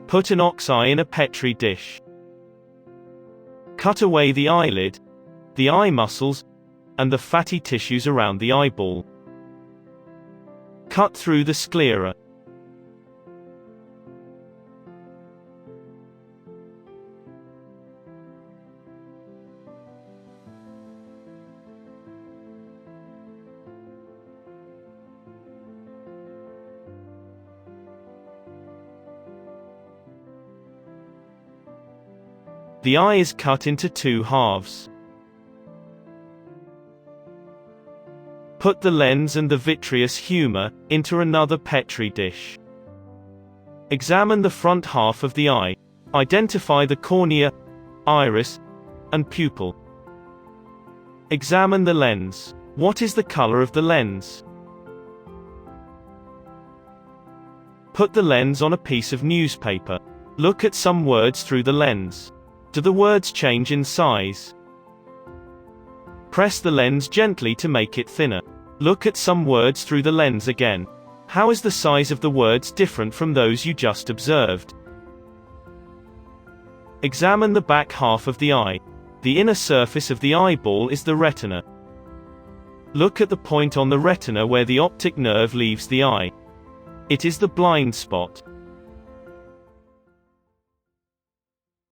Put an ox eye in a Petri dish. Cut away the eyelid, the eye muscles, and the fatty tissues around the eyeball. Cut through the sclera. The eye is cut into 2 halves. Put the lens and the vitreous humor into another Petri dish. Examine the front half of the eye. Identify the cornea, iris, and pupil. Examine the lens. What is the color of the lens? Put the lens on a piece of newspaper. Look at some words through the lens. Do the words change in size? Press the lens gently to make it thinner. Look at some words through the lens again. How is the size of the words different from those you just observed? Examine the back half of the eye. The inner surface of the eyeball is the retina. Look at the point on the retina where the optic nerve leaves the eye. It is the blind spot.